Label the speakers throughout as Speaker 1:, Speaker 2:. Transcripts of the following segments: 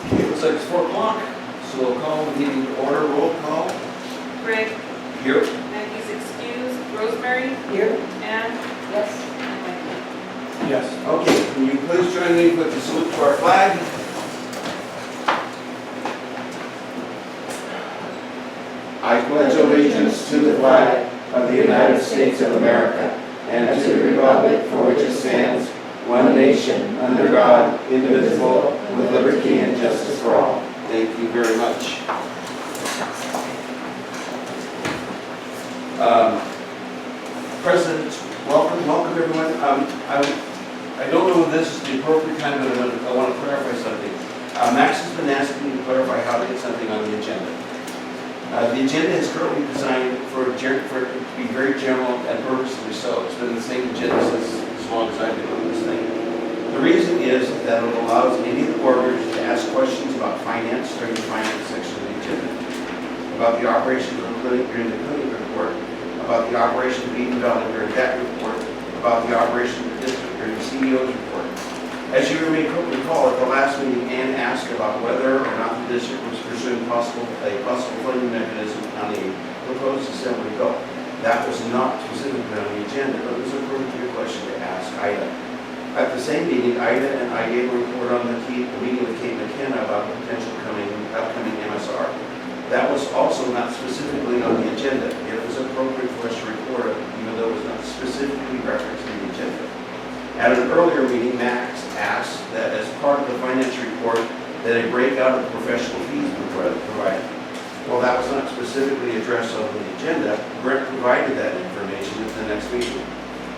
Speaker 1: Okay, looks like it's 4 o'clock, so we'll call the meeting to order. Roll call.
Speaker 2: Graig.
Speaker 1: Here.
Speaker 2: Maggie's excused. Rosemary.
Speaker 3: Here.
Speaker 2: Ann. Yes. And Maggie.
Speaker 1: Yes. Okay, can you please join me with the salute to our flag? I pledge allegiance to the flag of the United States of America and to the republic for which it stands, one nation, under God, indivisible, with liberty and justice for all. Thank you very much. President, welcome everyone. I don't know if this is the appropriate time, but I want to clarify something. Max has been asking me to clarify how to get something on the agenda. The agenda is currently designed for it to be very general and purposely so. It's been the same agenda since as long as I've been on this thing. The reason is that it allows any of the board members to ask questions about finance during the finance section of the agenda, about the operation of the clinic during the clinic report, about the operation of Eden Valley during that report, about the operation of the district during the CEO's report. As you may recall, at the last meeting, Ann asked about whether or not the district was pursuing a possible funding mechanism on a proposed assembly bill. That was not specifically on the agenda, but it was an appropriate question to ask Ida. At the same meeting, Ida and I gave a report on the meeting with Kate McKenna about the potential upcoming MSR. That was also not specifically on the agenda. It was appropriate for us to report it, even though it was not specifically referenced in the agenda. At an earlier meeting, Max asked that as part of the finance report, that a breakout of professional fees be provided. Well, that was not specifically addressed on the agenda. Brent provided that information at the next meeting.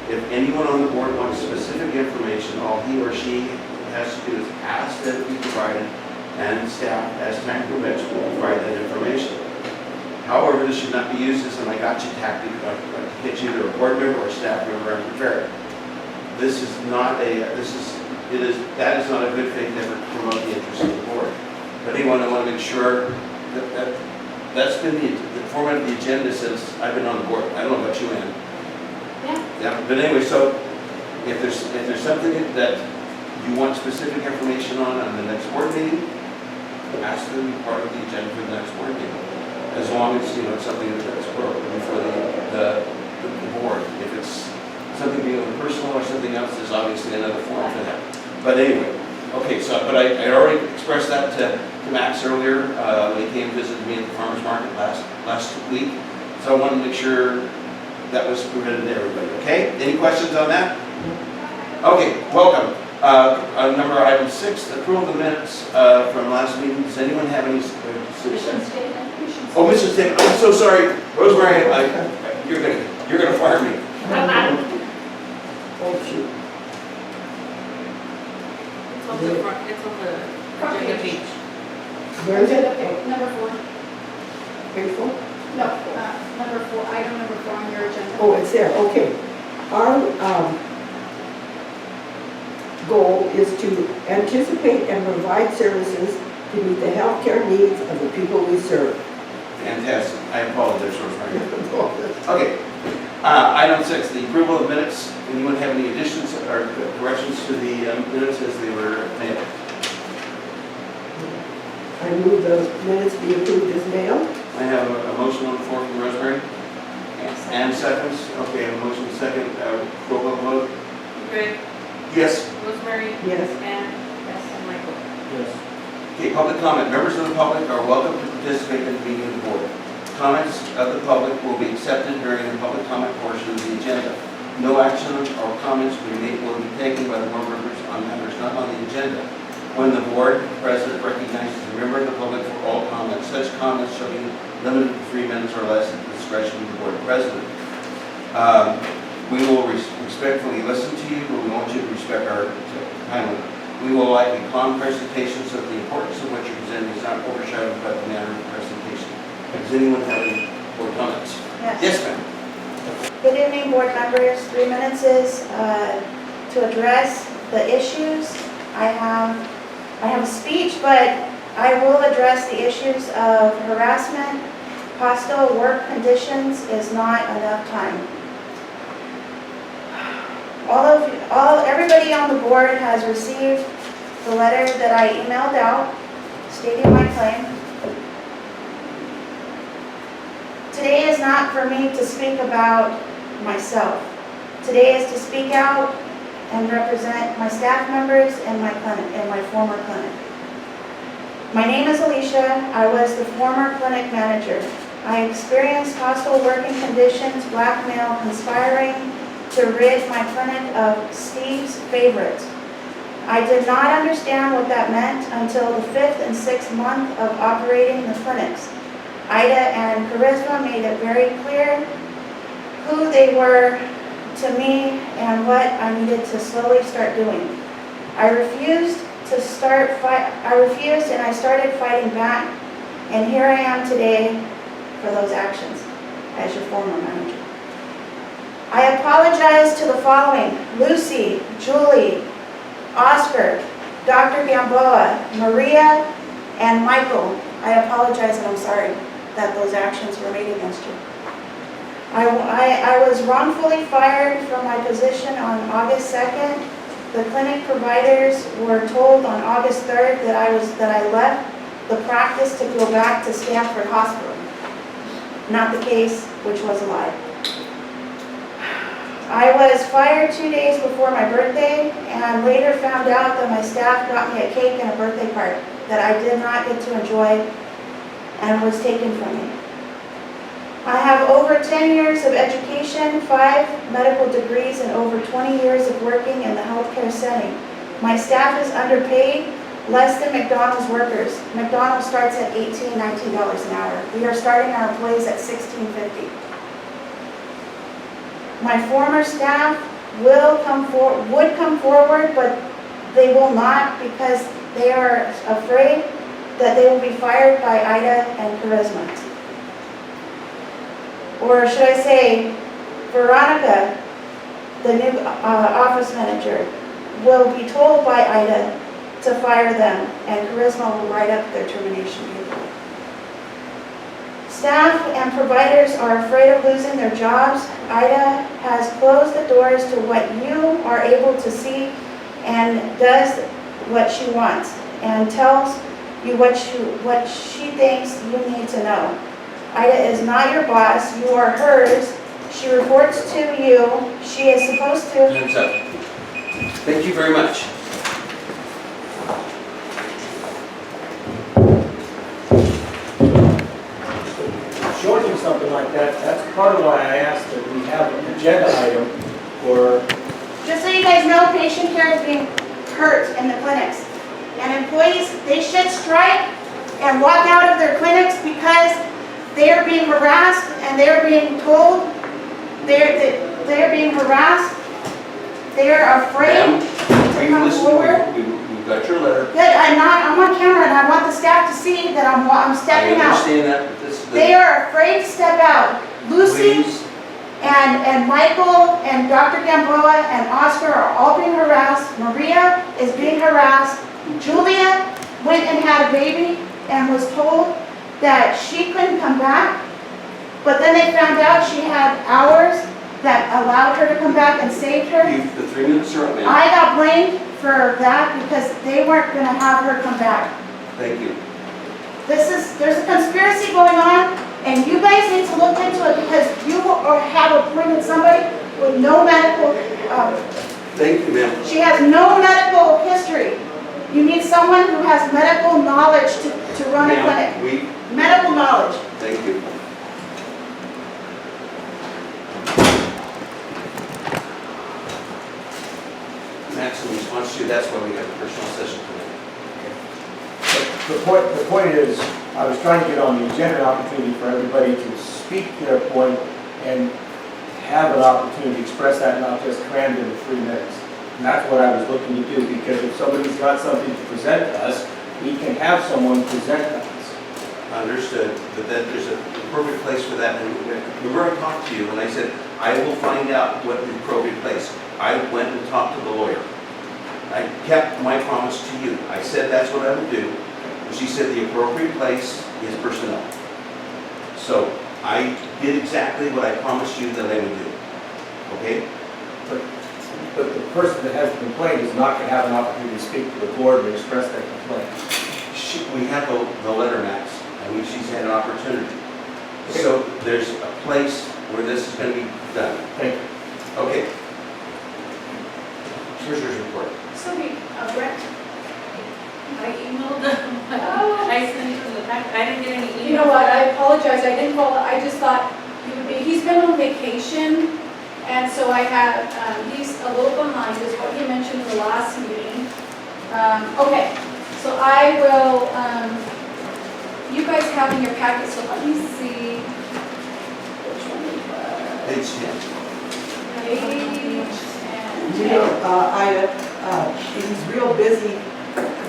Speaker 1: If anyone on the board wants specific information, all he or she has to do is ask that it be provided, and staff, as time permits, will provide that information. However, this should not be used as an I got you tactic to get you either a board member or a staff member unprepared. This is not that is not a good faith effort to promote the interests of the board. But anyone, I want to make sure that's been the format of the agenda since I've been on the board. I don't know about you, Ann. Yeah. But anyway, so if there's something that you want specific information on the next board meeting, ask them to be part of the agenda for the next board meeting. As long as it's something that's appropriate for the board. If it's something being personal or something else, there's obviously another form for that. But anyway, okay, but I already expressed that to Max earlier when he came to visit me at the farmer's market last week. So I wanted to make sure that was presented to everybody, okay? Any questions on that? Okay, welcome. Number item 6, approval of the minutes from last meeting. Does anyone have any suggestions? Oh, mission statement. I'm so sorry, Rosemary. You're gonna fire me.
Speaker 3: Oh, shoot.
Speaker 2: It's on the front. It's on the agenda page.
Speaker 3: Where is it?
Speaker 4: Number 4.
Speaker 3: Page 4?
Speaker 4: No, number 4, item number 4 on your agenda.
Speaker 3: Oh, it's there, okay. Our goal is to anticipate and provide services to meet the healthcare needs of the people we serve.
Speaker 1: Fantastic. I apologize, Rosemary. Okay. Item 6, the approval of minutes. Anyone have any additions or corrections to the minutes as they were made?
Speaker 3: I move the minutes be approved as mailed.
Speaker 1: I have a motion on the floor from Rosemary.
Speaker 2: Yes.
Speaker 1: And seconds. Okay, I have a motion second. Roll call vote.
Speaker 2: Graig.
Speaker 1: Yes.
Speaker 2: Rosemary.
Speaker 3: Yes.
Speaker 2: Ann. Yes. And Michael.
Speaker 1: Yes. Okay, public comment. Members of the public are welcome to participate in the meeting of the board. Comments of the public will be accepted during the public comment portion of the agenda. No action or comments will be taken by the board members on matters not on the agenda. When the board president recognizes a member of the public for all comments, such comments shall be limited to 3 minutes or less at the discretion of the board president. We will respectfully listen to you, but we want you to respect our time limit. We will like a calm presentation so that the importance of what you're presenting is not overshadowed by the manner of the presentation. Does anyone have any board comments? Yes, ma'am.
Speaker 5: Good evening, board members. 3 minutes is to address the issues. I have a speech, but I will address the issues of harassment. Hostile work conditions is not enough time. Everybody on the board has received the letter that I emailed out stating my claim. Today is not for me to speak about myself. Today is to speak out and represent my staff members and my clinic, and my former clinic. My name is Alicia. I was the former clinic manager. I experienced hostile working conditions, blackmail, conspiring to rid my clinic of Steve's favorites. I did not understand what that meant until the 5th and 6th month of operating the clinics. Ida and Charisma made it very clear who they were to me and what I needed to slowly start doing. I refused and I started fighting back, and here I am today for those actions as your former manager. I apologize to the following: Lucy, Julie, Oscar, Dr. Gamboa, Maria, and Michael. I apologize and I'm sorry that those actions were made against you. I was wrongfully fired from my position on August 2nd. The clinic providers were told on August 3rd that I left the practice to go back to Stanford Hospital. Not the case, which was a lie. I was fired 2 days before my birthday and later found out that my staff got me a cake and a birthday card that I did not get to enjoy and was taken from me. I have over 10 years of education, 5 medical degrees, and over 20 years of working in the healthcare setting. My staff is underpaid, less than McDonald's workers. McDonald's starts at $18, $19 an hour. We are starting our employees at $16.50. My former staff would come forward, but they will not because they are afraid that they will be fired by Ida and Charisma. Or should I say, Veronica, the new office manager, will be told by Ida to fire them, and Charisma will write up their termination paperwork. Staff and providers are afraid of losing their jobs. Ida has closed the doors to what you are able to see and does what she wants and tells you what she thinks you need to know. Ida is not your boss, you are hers. She reports to you. She is supposed to...
Speaker 1: Hands up. Thank you very much.
Speaker 6: Shortening something like that, that's part of why I asked that we have an agenda item for...
Speaker 5: Just so you guys know, patient care is being hurt in the clinics. And employees, they should strike and walk out of their clinics because they are being harassed and they are being told they are being harassed. They are afraid to come forward.
Speaker 1: We've got your letter.
Speaker 5: Good, I'm on camera and I want the staff to see that I'm stepping
Speaker 1: I
Speaker 5: out.
Speaker 1: understand that, but this...
Speaker 5: They are afraid to step out. Lucy
Speaker 1: Please.
Speaker 5: and Michael and Dr. Gamboa and Oscar are all being harassed. Maria is being harassed. Julia went and had a baby and was told that she couldn't come back. But then they found out she had hours that allowed her to come back and saved her.
Speaker 1: The 3 minutes are up, ma'am.
Speaker 5: I got blamed for that because they weren't going to have her come back.
Speaker 1: Thank you.
Speaker 5: There's a conspiracy going on, and you guys need to look into it because you have appointed somebody with no medical,
Speaker 1: Thank you, ma'am.
Speaker 5: she has no medical history. You need someone who has medical knowledge to run a clinic. Medical knowledge.
Speaker 1: Thank you. Max, in response to you, that's why we have a personal session tonight.
Speaker 6: The point is, I was trying to get on the agenda an opportunity for everybody to speak their point and have an opportunity to express that, not just crammed into 3 minutes. And that's what I was looking to do, because if somebody's got something to present to us, we can have someone present to us.
Speaker 1: Understood, but then there's a appropriate place for that. And remember I talked to you and I said, I will find out what the appropriate place. I went and talked to the lawyer. I kept my promise to you. I said that's what I would do. And she said the appropriate place is personnel. So I did exactly what I promised you that I would do. Okay?
Speaker 6: But the person that has the complaint is not going to have an opportunity to speak to the board and express their complaint.
Speaker 1: we have the letter, Max, and she's had an opportunity. So there's a place where this is going to be done.
Speaker 6: Thank you.
Speaker 1: Okay. Commissioner's report.
Speaker 2: So, Brett, I emailed them. I sent it to the back. I didn't get any email.
Speaker 4: You know what, I apologize, I didn't follow, I just thought he's been on vacation, and so I had, he's a little behind, is what he mentioned in the last meeting. Okay, so I will, you guys have in your packet, so let me see which one we got.
Speaker 1: Page 10.
Speaker 4: Page and
Speaker 3: You know, he's real busy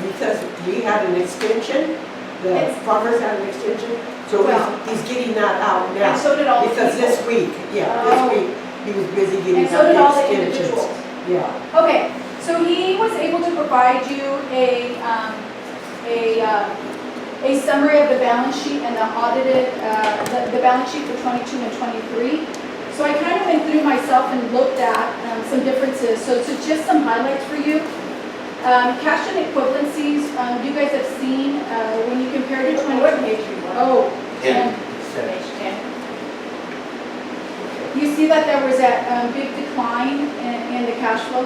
Speaker 3: because we had an extension, the
Speaker 4: It's-
Speaker 3: farmers had an extension, so
Speaker 4: Well-
Speaker 3: he's getting that out now.
Speaker 4: And so did all the
Speaker 3: Because
Speaker 4: people.
Speaker 3: this week,
Speaker 4: Oh.
Speaker 3: this week, he was busy getting
Speaker 4: And so did all
Speaker 3: out the
Speaker 4: the
Speaker 3: extensions.
Speaker 4: individuals.
Speaker 3: Yeah.
Speaker 4: Okay, so he was able to provide you a summary of the balance sheet and the audited, the balance sheet for 22 and 23. So I kind of went through myself and looked at some differences. So just some highlights for you. Cash and equivalencies, you guys have seen when you compare to 22. Oh,
Speaker 1: 10.
Speaker 2: Page 10.
Speaker 4: you see that there was a big decline in the cash flow.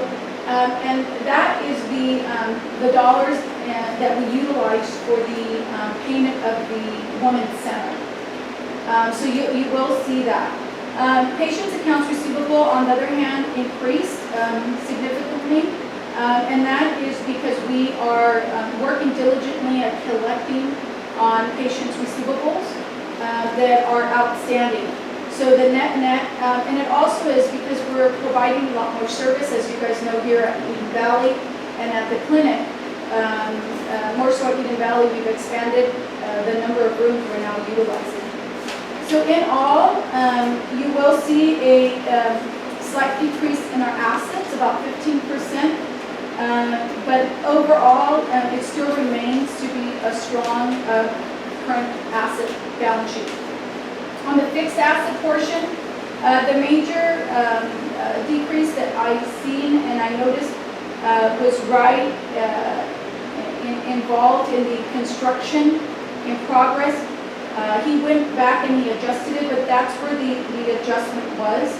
Speaker 4: And that is the dollars that we utilized for the payment of the Women's Center. So you will see that. Patients' accounts receivable, on the other hand, increased significantly. And that is because we are working diligently at collecting on patients' receivables that are outstanding. So the net, and it also is because we're providing a lot more service, as you guys know, here at Eden Valley and at the clinic. More so at Eden Valley, we've expanded the number of rooms we're now utilizing. So in all, you will see a slight decrease in our assets, about 15%. But overall, it still remains to be a strong current asset balance sheet. On the fixed asset portion, the major decrease that I've seen and I noticed was right involved in the construction in progress. He went back and he adjusted it, but that's where the adjustment was.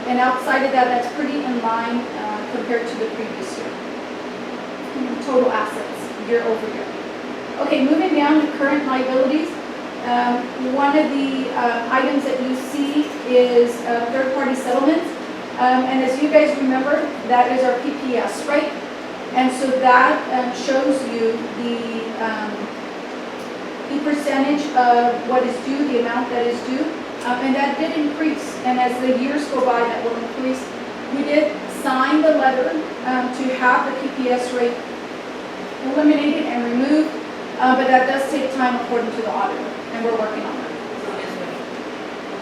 Speaker 4: And outside of that, that's pretty in line compared to the previous year. Total assets, year over year. Okay, moving down to current liabilities. One of the items that you see is third-party settlements. And as you guys remember, that is our PPS, right? And so that shows you the percentage of what is due, the amount that is due. And that did increase. And as the years go by, that will increase. We did sign the letter to have the PPS rate eliminated and removed. But that does take time according to the auditor. And we're working on that.
Speaker 2: So this way, we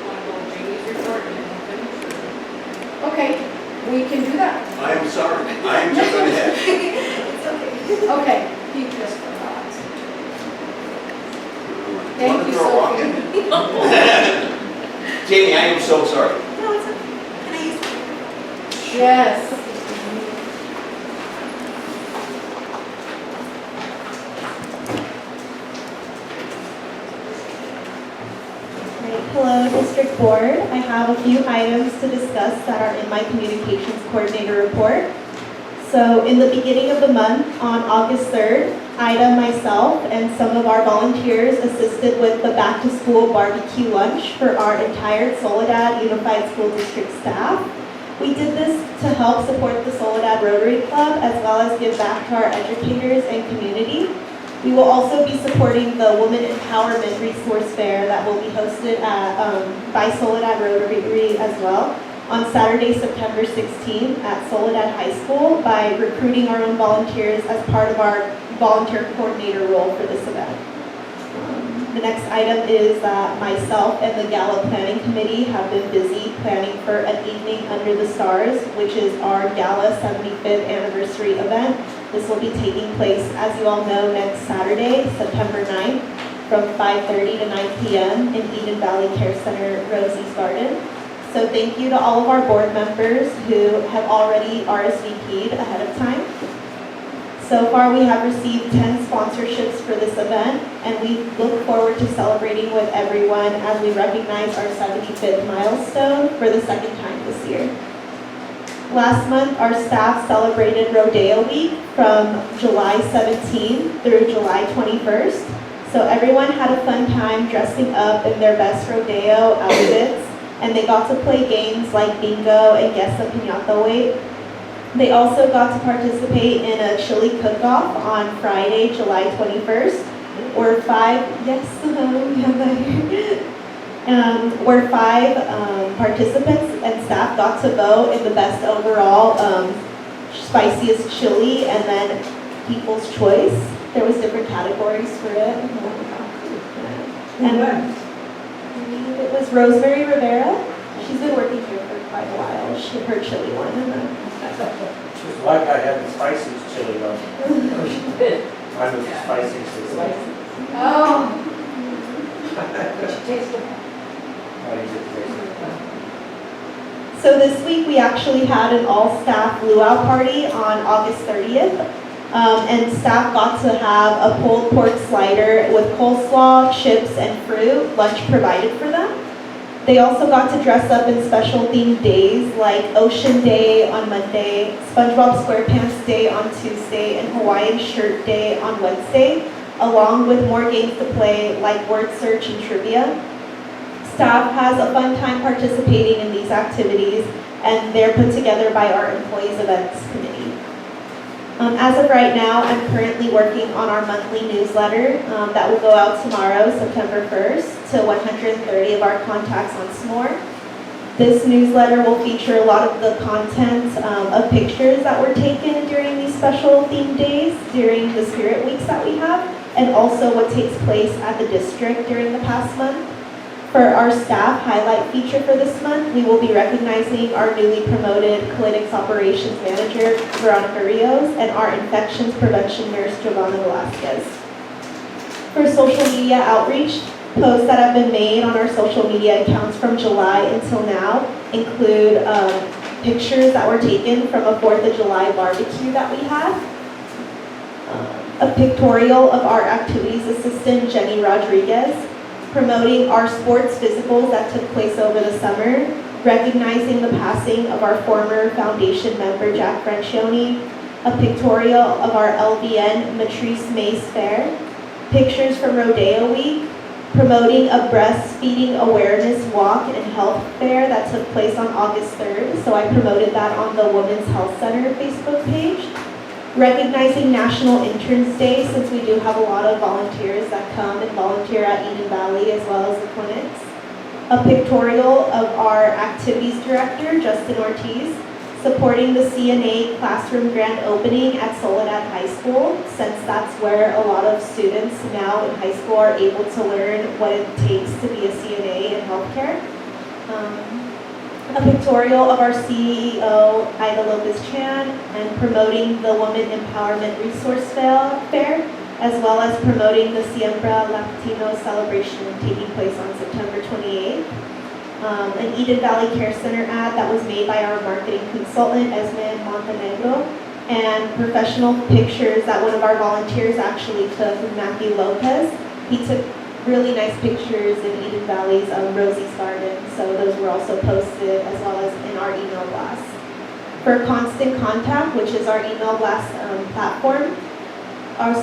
Speaker 2: want to go with Jamie's report and then we'll finish.
Speaker 4: Okay, we can do that.
Speaker 1: I am sorry. I am jumping ahead.
Speaker 4: It's okay. Okay, he just forgot. Thank
Speaker 1: Want to
Speaker 4: you,
Speaker 1: throw a rock
Speaker 4: Sophie.
Speaker 1: in it? Jamie, I am so sorry.
Speaker 5: No, it's okay. Can I use the
Speaker 4: Yes.
Speaker 7: Hello, District Board. I have a few items to discuss that are in my Communications Coordinator report. So in the beginning of the month, on August 3rd, Ida, myself, and some of our volunteers assisted with the back-to-school barbecue lunch for our entire Soledad Unified School District staff. We did this to help support the Soledad Rotary Club as well as give back to our educators and community. We will also be supporting the Women Empowerment Resource Fair that will be hosted by Soledad Rotary as well on Saturday, September 16th at Soledad High School by recruiting our own volunteers as part of our volunteer coordinator role for this event. The next item is that myself and the Gala Planning Committee have been busy planning for an Evening Under the Stars, which is our Gala 75th anniversary event. This will be taking place, as you all know, next Saturday, September 9th, from 5:30 to 9 p.m. in Eden Valley Care Center, Rosie's Garden. So thank you to all of our board members who have already RSVP'd ahead of time. So far, we have received 10 sponsorships for this event, and we look forward to celebrating with everyone as we recognize our 75th milestone for the second time this year. Last month, our staff celebrated Rodeo Week from July 17th through July 21st. So everyone had a fun time dressing up in their best rodeo outfits, and they got to play games like bingo and guess the piñata weight. They also got to participate in a chili cook-off on Friday, July 21st, where five participants and staff got to vote in the best overall spiciest chili, and then People's Choice. There was different categories for it. And it was Rosemary Rivera. She's been working here for quite a while. Her chili one.
Speaker 6: She's like I had the spiciest chili though. Mine was the spiciest.
Speaker 4: Oh.
Speaker 6: I didn't get to taste it.
Speaker 7: So this week, we actually had an all-staff luau party on August 30th. And staff got to have a pulled pork slider with coleslaw, chips, and fruit, lunch provided for them. They also got to dress up in special themed days like Ocean Day on Monday, SpongeBob SquarePants Day on Tuesday, and Hawaiian Shirt Day on Wednesday, along with more games to play like word search and trivia. Staff has a fun time participating in these activities, and they're put together by our Employees Events Committee. As of right now, I'm currently working on our monthly newsletter that will go out tomorrow, September 1st, to 130 of our contacts on S'more. This newsletter will feature a lot of the content of pictures that were taken during these special themed days, during the spirit weeks that we have, and also what takes place at the district during the past month. For our staff highlight feature for this month, we will be recognizing our newly promoted Clinics Operations Manager, Veronica Rios, and our Infections Prevention Nurse, Giovanna Velasquez. For social media outreach, posts that have been made on our social media accounts from July until now include pictures that were taken from a 4th of July barbecue that we had, a pictorial of our activities assistant, Jenny Rodriguez, promoting our sports physicals that took place over the summer, recognizing the passing of our former foundation member, Jack Francione, a pictorial of our LVN Matrice Mace Fair, pictures from Rodeo Week, promoting a breastfeeding awareness walk and health fair that took place on August 3rd, so I promoted that on the Women's Health Center Facebook page. Recognizing National Interns Day, since we do have a lot of volunteers that come and volunteer at Eden Valley as well as the clinics. A pictorial of our activities director, Justin Ortiz, supporting the CNA classroom grand opening at Soledad High School, since that's where a lot of students now in high school are able to learn what it takes to be a CNA in healthcare. A pictorial of our CEO, Ida Lopez-Chan, and promoting the Women Empowerment Resource Fair, as well as promoting the Siembra Latino celebration taking place on September 28th. An Eden Valley Care Center ad that was made by our marketing consultant, Esme Montenegro, and professional pictures that one of our volunteers actually took with Matthew Lopez. He took really nice pictures in Eden Valley's Rosie's Garden, so those were also posted as well as in our email blast. For Constant Contact, which is our email blast platform,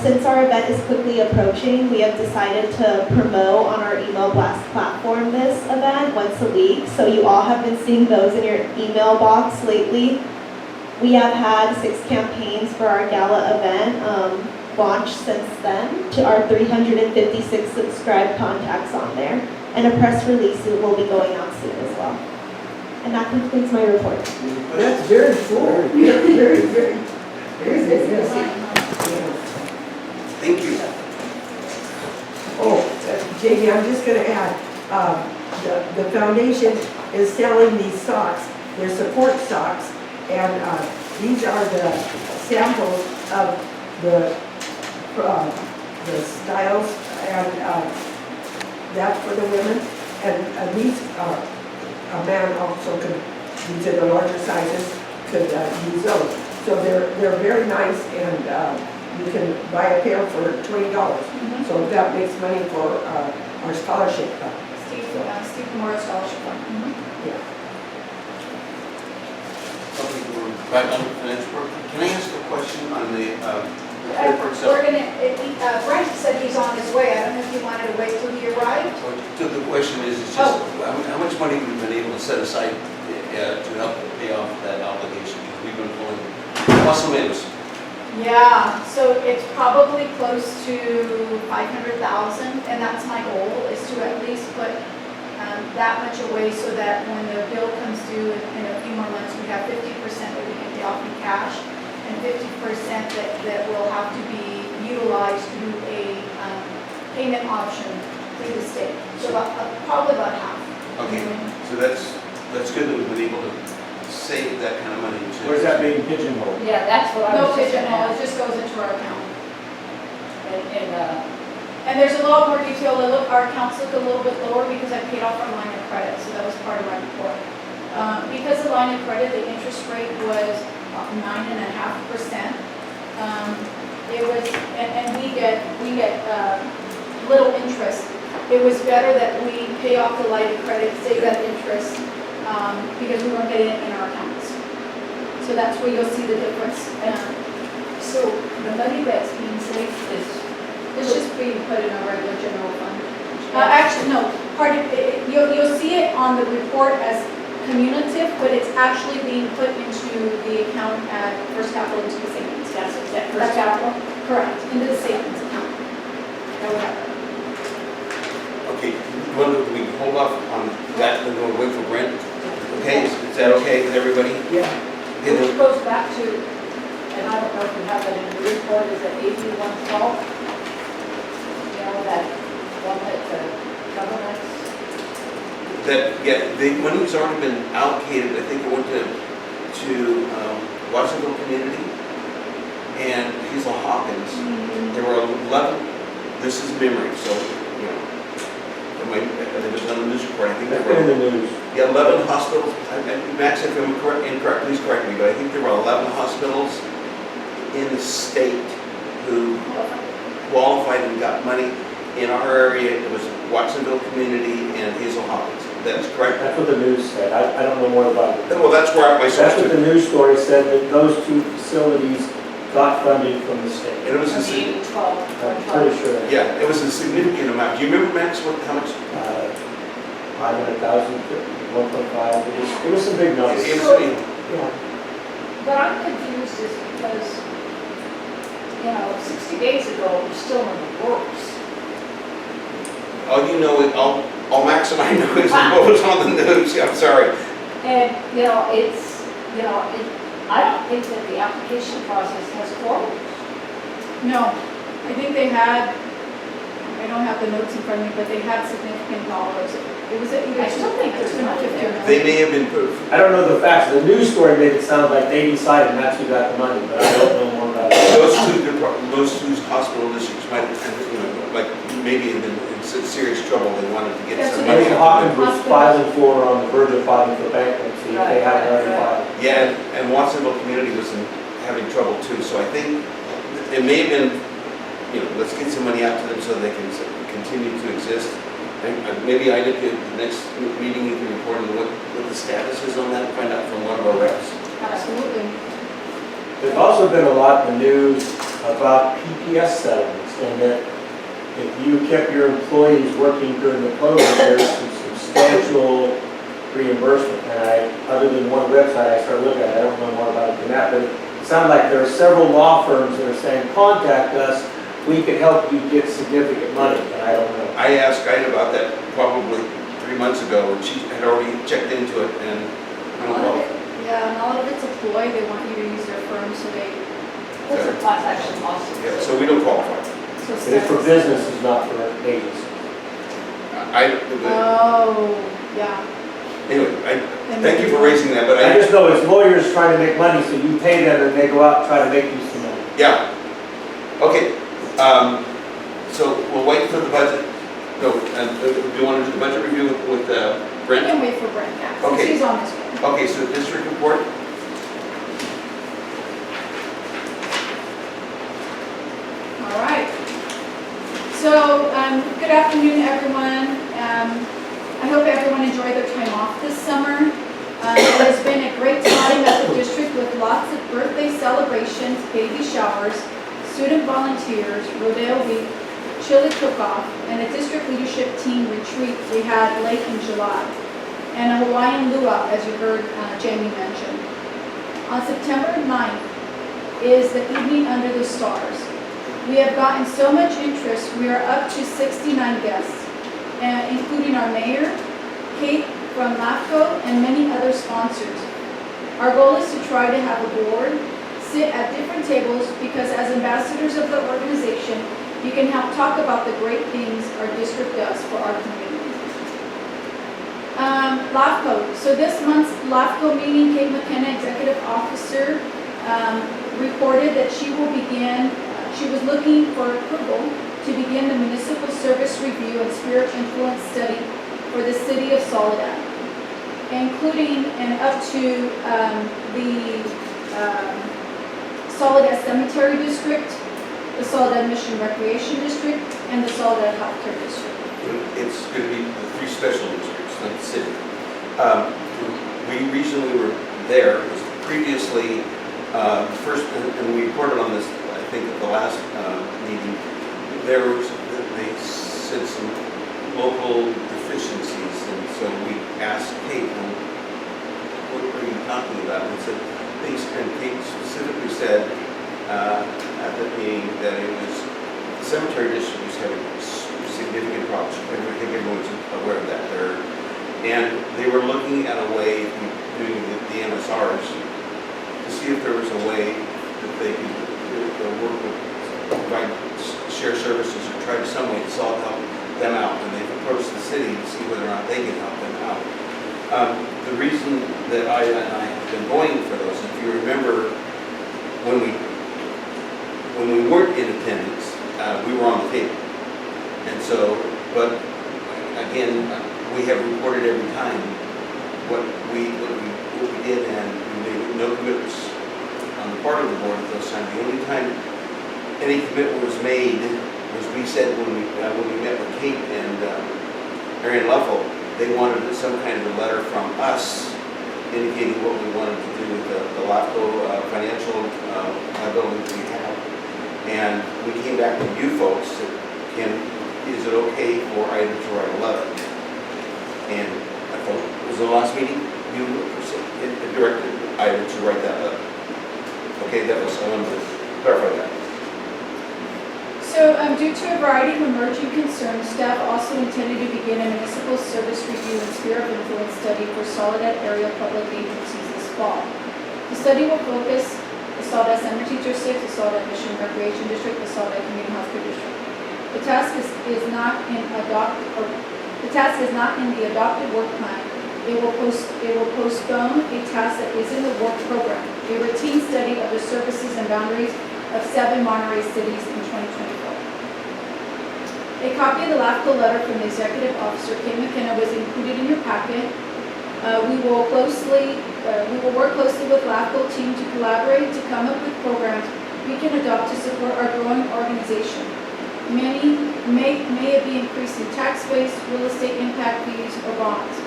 Speaker 7: since our event is quickly approaching, we have decided to promote on our email blast platform this event once a week, so you all have been seeing those in your email box lately. We have had 6 campaigns for our gala event launched since then to our 356 subscribed contacts on there, and a press release will be going out soon as well. And that concludes my report.
Speaker 3: That's very full. Very good.
Speaker 1: Thank you.
Speaker 3: Oh, Jamie, I'm just gonna add, the foundation is selling these socks. They're support socks, and these are the samples of the styles, and that's for the women. And these, a man also could, these are the larger sizes, could use those. So they're very nice, and you can buy a pair for $20. So that makes money for our scholarship fund.
Speaker 4: Steve Memorial Scholarship Fund.
Speaker 3: Yeah.
Speaker 1: Okay, we're back on the financial report. Can I ask a question on the report itself?
Speaker 4: We're gonna, Brent said he's on his way. I don't know if you wanted to wait till he arrived.
Speaker 1: So the question is, it's just, how much money have we been able to set aside to help pay off that obligation? Because we've been pulling plus or minus.
Speaker 4: Yeah, so it's probably close to 500,000, and that's my goal, is to at least put that much away so that when the bill comes due in a few more months, we have 50% that we can pay off in cash, and 50% that will have to be utilized through a payment option through the state. So probably about half.
Speaker 1: Okay, so that's good that we've been able to save that kind of money.
Speaker 6: Where's that being pigeonholed?
Speaker 2: Yeah, that's what I
Speaker 4: No
Speaker 2: was just gonna
Speaker 4: pigeonhole,
Speaker 2: ask.
Speaker 4: it just goes into our account.
Speaker 2: And,
Speaker 4: And there's a lot more detail. Our accounts look a little bit lower because I paid off our line of credit, so that was part of my report. Because the line of credit, the interest rate was 9.5%. It was, and we get little interest. It was better that we pay off the line of credit, save that interest, because we weren't getting it in our accounts. So that's where you'll see the difference.
Speaker 2: so the money that's being saved is,
Speaker 4: It's just being put in a regular general fund. Actually, no, you'll see it on the report as cumulative, but it's actually being put into the account at First Capital, into the savings.
Speaker 2: that's that First Capital?
Speaker 4: Correct, into the savings account. Or whatever.
Speaker 1: Okay, we can hold off on that and we'll wait for Brent? Okay, is that okay with everybody?
Speaker 3: Yeah.
Speaker 1: Okay,
Speaker 2: Which
Speaker 1: then-
Speaker 2: goes back to, and I don't know if you have that in the report, is it AB 112? You know, that one that the government,
Speaker 1: yeah, the money's already been allocated. I think it went to Watsonville Community and Hazel Hawkins. There were 11, this is memory, so, you know, it was on the news report, I think there
Speaker 6: That's been in
Speaker 1: were,
Speaker 6: the news.
Speaker 1: yeah, 11 hospitals. Max, if I'm incorrect, please correct me, but I think there were 11 hospitals in the state who qualified and got money. In our area, it was Watsonville Community and Hazel Hawkins. That's correct?
Speaker 6: That's what the news said. I don't know more about it.
Speaker 1: Well, that's where my source
Speaker 6: That's what
Speaker 1: took.
Speaker 6: the news story said, that those two facilities got funding from the state.
Speaker 1: And it was a,
Speaker 2: the AB 12,
Speaker 6: I'm pretty sure.
Speaker 1: yeah, it was a significant amount. Do you remember, Max, how much?
Speaker 6: 500,000, 1.5, it was some big numbers.
Speaker 1: It was,
Speaker 3: Yeah.
Speaker 2: But I'm confused is because, you know, 60 days ago, it was still in the works.
Speaker 1: all you know, all Max and I know is what was on the news. I'm sorry.
Speaker 2: And, you know, it's, you know, I don't think that the application process has closed.
Speaker 4: No, I think they had, I don't have the notes in front of me, but they had significant dollars. It was either
Speaker 2: I still think there's money there.
Speaker 1: They may have been,
Speaker 6: I don't know the facts. The news story made it sound like they decided and that's who got the money, but I don't know more about it.
Speaker 1: those two hospital districts might have, you know, like maybe have been in serious trouble. They wanted to get
Speaker 4: That's
Speaker 1: some
Speaker 4: what
Speaker 1: money.
Speaker 6: Hazel Hawkins was filing for, on the verge of filing for bankruptcy. They haven't already filed.
Speaker 1: Yeah, and Watsonville Community was having trouble too. So I think it may have been, you know, let's get some money out to them so they can continue to exist. And maybe I did the next meeting you can report on what the status is on that and find out from one of our reps.
Speaker 4: Absolutely.
Speaker 6: There's also been a lot in the news about PPS settlements, and that if you kept your employees working during the COVID, there's some substantial reimbursement. And other than one website I started looking at, I don't know more about it than that, but it sounded like there are several law firms that are saying, contact us, we can help you get significant money, and I don't know.
Speaker 1: I asked Ida about that probably 3 months ago, and she had already checked into it, and I don't know.
Speaker 4: Yeah, and all of it's a ploy. They want you to use their firm, so they.
Speaker 2: It's a class action lawsuit.
Speaker 1: Yeah, so we don't qualify.
Speaker 4: So
Speaker 6: It is for businesses, not for agencies.
Speaker 4: Oh, yeah.
Speaker 1: Anyway, thank you for raising that, but
Speaker 6: I just know it's lawyers trying to make money, so you pay them and they go out and try to make you some money.
Speaker 1: yeah. Okay, so we'll wait for the budget. No, and do you want to do the budget review with
Speaker 4: We
Speaker 1: Brent?
Speaker 4: can wait for Brent, yeah, since
Speaker 1: Okay.
Speaker 4: he's on his way.
Speaker 1: Okay, so district report?
Speaker 4: So, good afternoon, everyone. I hope everyone enjoyed their time off this summer. It has been a great time at the district with lots of birthday celebrations, baby showers, student volunteers, rodeo week, chili cook-off, and a district leadership team retreat we had late in July, and a Hawaiian luau, as you heard Jamie mention. On September 9th is the evening under the stars. We have gotten so much interest, we are up to 69 guests, including our mayor, Kate from LAFCO, and many other sponsors. Our goal is to try to have a board sit at different tables because as ambassadors of the organization, you can help talk about the great things our district does for our community. LAFCO. So this month's LAFCO meeting, Kate McKenna, Executive Officer, reported that she was looking for approval to begin the municipal service review and spirit influence study for the city of Soledad, including and up to the Soledad Cemetery District, the Soledad Mission Recreation District, and the Soledad Healthcare District.
Speaker 1: It's going to be the 3 special districts, not the city. We recently were there. It was previously first, and we reported on this, I think, at the last meeting. They said some local deficiencies, and so we asked Kate, what are you talking about? And said things, and Kate specifically said at the meeting that it was the cemetery district was having significant problems. I think everyone's aware of that. And they were looking at a way, doing the MSRs, to see if there was a way that they could work with, provide share services or try to some way to help them out. And they've approached the city to see whether or not they can help them out. The reason that I have been going for those, if you remember, when we weren't in attendance, we were on the table. And so, but again, we have reported every time what we did, and we made no commitments on the part of the board at those times. The only time any commitment was made was we said when we met with Kate and Marion Luffel, they wanted some kind of a letter from us indicating what we wanted to do with the LAFCO financial liability we have. And we came back to you folks and is it okay for Ida to write a letter? And I thought, was the last meeting, you directed Ida to write that letter. Okay, that was, I wanted to clarify that.
Speaker 4: So due to a variety of emerging concerns, staff also intended to begin a municipal service review and sphere of influence study for Soledad area public agencies this fall. The study will focus the Soledad Cemetery District, the Soledad Mission Recreation District, the Soledad Community Healthcare District. The task is not in the adopted work plan. It will postpone a task that is in the work program, a routine study of the services and boundaries of 7 Monterey cities in 2024. A copy of the LAFCO letter from the executive officer, Kate McKenna, was included in your packet. We will work closely with LAFCO team to collaborate to come up with programs we can adopt to support our growing organization. Many may be increasing tax base, real estate impact fees, or bonds.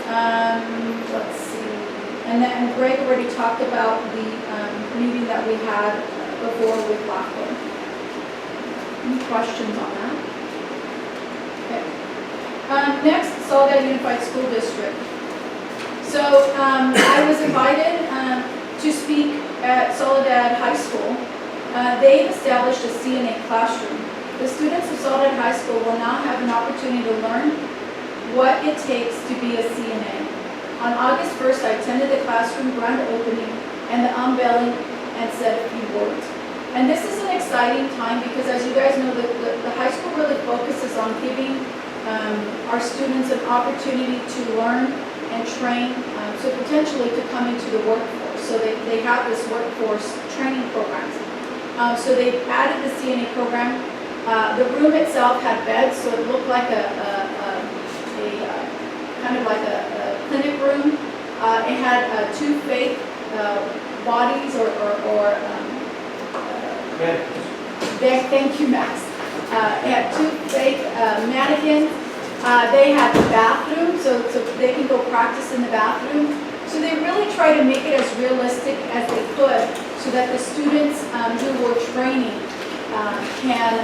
Speaker 4: Let's see. And then Graig already talked about the meeting that we had before with LAFCO. Any questions on that? Okay. Next, Soledad Unified School District. So I was invited to speak at Soledad High School. They've established a CNA classroom. The students of Soledad High School will now have an opportunity to learn what it takes to be a CNA. On August 1st, I attended the classroom grand opening and the unveiling and said a few words. And this is an exciting time because, as you guys know, the high school really focuses on giving our students an opportunity to learn and train, so potentially to come into the workforce. So they have this workforce training programs. So they've added the CNA program. The room itself had beds, so it looked like a kind of like a clinic room. It had 2 fake bodies or thank you, Max. It had 2 fake mannequins. They had the bathroom, so they can go practice in the bathroom. So they really try to make it as realistic as they could so that the students who were training can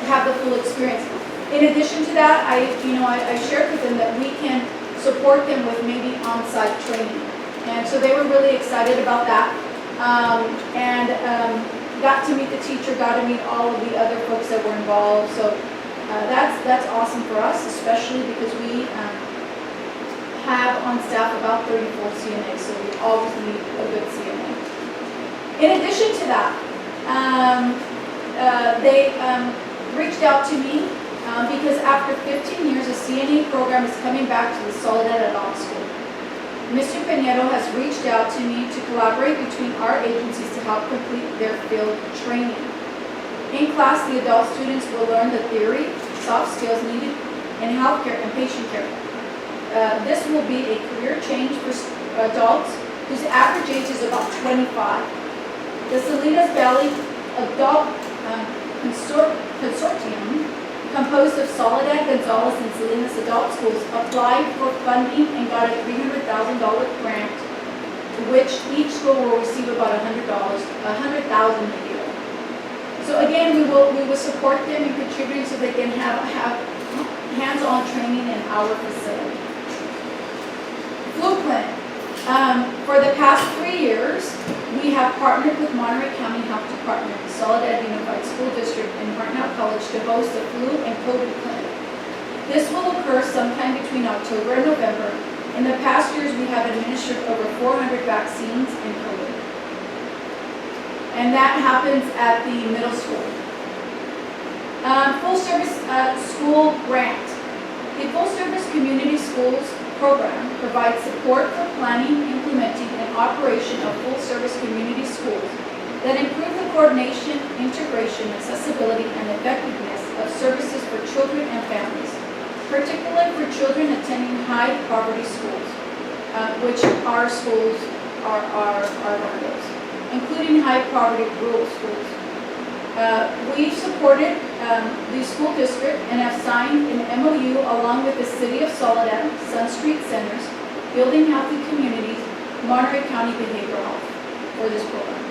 Speaker 4: have the full experience. In addition to that, I shared with them that we can support them with maybe on-site training. And so they were really excited about that. Got to meet the teacher, got to meet all of the other folks that were involved. So that's awesome for us, especially because we have on staff about 34 CNAs, so we always need a good CNA. In addition to that, they reached out to me because after 15 years, a CNA program is coming back to the Soledad Adult School. Mr. Pinedo has reached out to me to collaborate between our agencies to help complete their field training. In class, the adult students will learn the theory, soft skills needed in healthcare and patient care. This will be a career change for adults whose average age is about 25. The Salinas Valley Adult Consortium, composed of Soledad, Gonzales, and Salinas Adult Schools, applied for funding and got a $300,000 grant, which each school will receive about $100,000 a year. So again, we will support them and contribute so they can have hands-on training in our facility. Flu Clinic. For the past 3 years, we have partnered with Monterey County Health Department, Soledad Unified School District, and Hartnell College to host a flu and COVID clinic. This will occur sometime between October and November. In the past years, we have administered over 400 vaccines and COVID. And that happens at the middle school. Full service school grant. The full service community schools program provides support for planning, implementing, and operation of full service community schools that improve the coordination, integration, accessibility, and effectiveness of services for children and families, particularly for children attending high poverty schools, which our schools are one of those, including high poverty rural schools. We've supported the school district and have signed an MOU along with the City of Soledad, Sun Street Centers, Building Healthy Communities, Monterey County Behavioral Health for this program.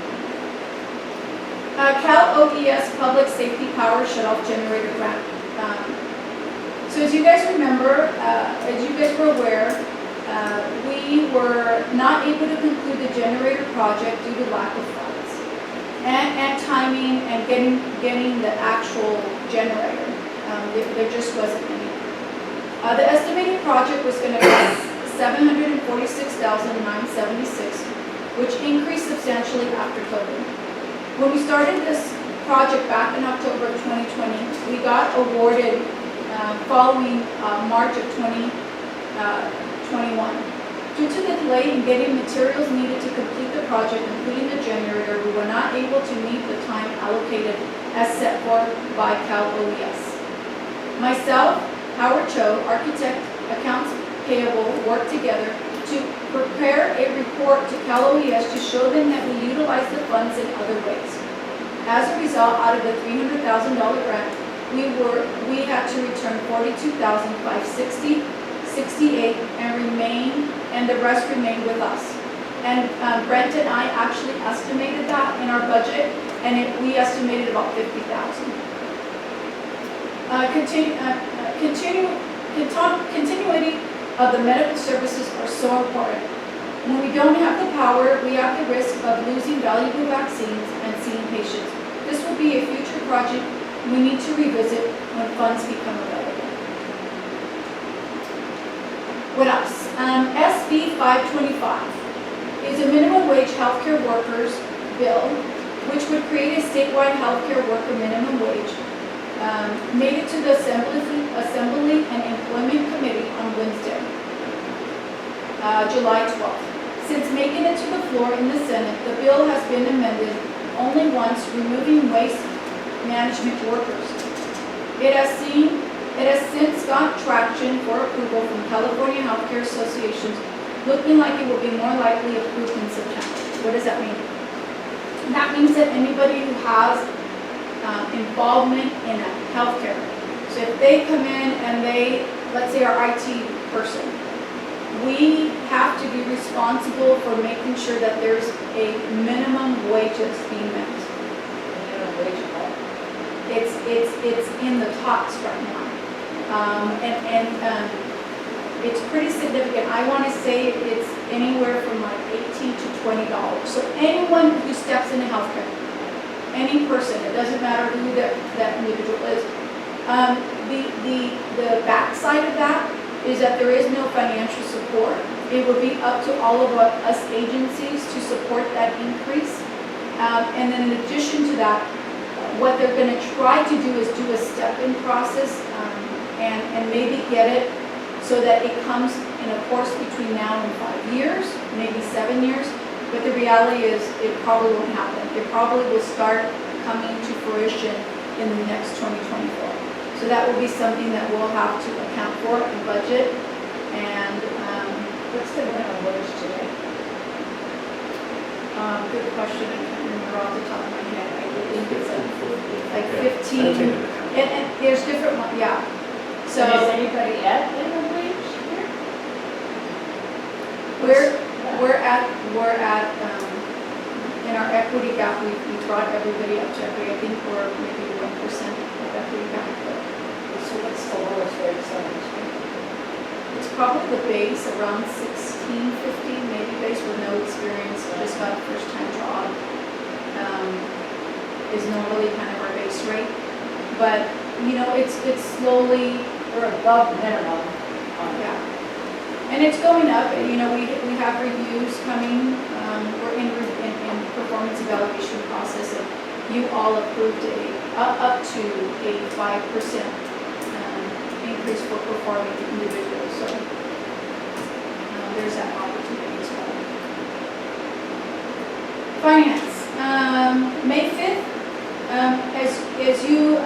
Speaker 4: Cal OES Public Safety Power Shutoff Generator Grant. So as you guys remember, as you guys were aware, we were not able to conclude the generator project due to lack of funds and timing and getting the actual generator. There just wasn't any. The estimated project was going to cost $746,976, which increased substantially after COVID. When we started this project back in October of 2020, we got awarded following March of 2021. Due to the delay in getting materials needed to complete the project, including the generator, we were not able to meet the time allocated as set forth by Cal OES. Myself, Howard Cho, architect, accounts payable, worked together to prepare a report to Cal OES to show them that we utilize the funds in other ways. As a result, out of the $300,000 grant, we had to return $42,568 and the rest remained with us. And Brent and I actually estimated that in our budget, and we estimated about $50,000. Continuity of the medical services are so important. When we don't have the power, we have the risk of losing valuable vaccines and seeing patients. This will be a future project we need to revisit when funds become available. What else? SB 525 is a minimum wage healthcare workers bill, which would create a statewide healthcare worker minimum wage. Made it to the Assembly and Employment Committee on Wednesday, July 12th. Since making it to the floor in the Senate, the bill has been amended only once, removing waste management workers. It has since got traction for approval from California Healthcare Associations, looking like it will be more likely approved in September. What does that mean? That means that anybody who has involvement in a healthcare. So if they come in and they, let's say our IT person, we have to be responsible for making sure that there's a minimum wages being met.
Speaker 2: Minimum wage call.
Speaker 4: It's in the talks right now. It's pretty significant. I want to say it's anywhere from like $18 to $20. So anyone who steps into healthcare, any person, it doesn't matter who that individual is. The backside of that is that there is no financial support. It would be up to all of us agencies to support that increase. And then in addition to that, what they're going to try to do is do a step-in process and maybe get it so that it comes in a course between now and 5 years, maybe 7 years. But the reality is it probably won't happen. It probably will start coming to fruition in the next 2024. So that will be something that we'll have to account for and budget. And
Speaker 2: What's the minimum wage today?
Speaker 4: good question. I can't remember off the top of my head. I think it's like
Speaker 1: Yeah.
Speaker 4: 15. And there's different ones, yeah. So
Speaker 2: Is anybody at minimum wage here?
Speaker 4: we're at in our equity gap, we brought everybody up to equity. I think we're maybe 1% of equity gap.
Speaker 2: So what's the lowest wage someone's making?
Speaker 4: It's probably the base around 16, 15, maybe base with no experience, just got a first time job. Is normally kind of our base rate. But, you know, it's slowly,
Speaker 2: We're above minimum on that.
Speaker 4: yeah. And it's going up, and, you know, we have reviews coming, we're in performance evaluation process, and you all approved up to a 5% increase for performing individuals, so there's that opportunity as well. Finance, May 5th, as you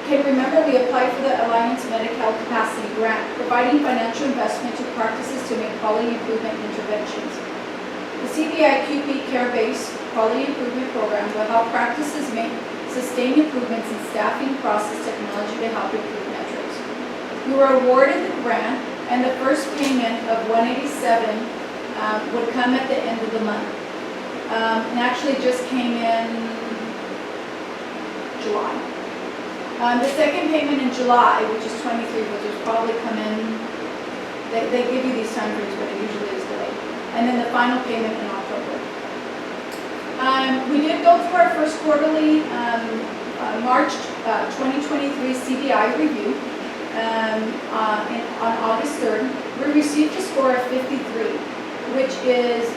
Speaker 4: can remember, we applied for the Alliance Medi-Cal Capacity Grant, providing financial investment to practices to make quality improvement interventions. The CBI-QP Care-Based Quality Improvement Program will help practices make sustained improvements in staffing process technology to help improve metrics. We were awarded the grant, and the first payment of $187 would come at the end of the month. And actually just came in July. The second payment in July, which is 23, which is probably come in, they give you these time frames, but it usually is delayed. And then the final payment in October. We did go through our first quarterly March 2023 CBI review on August 3rd. We received a score of 53, which is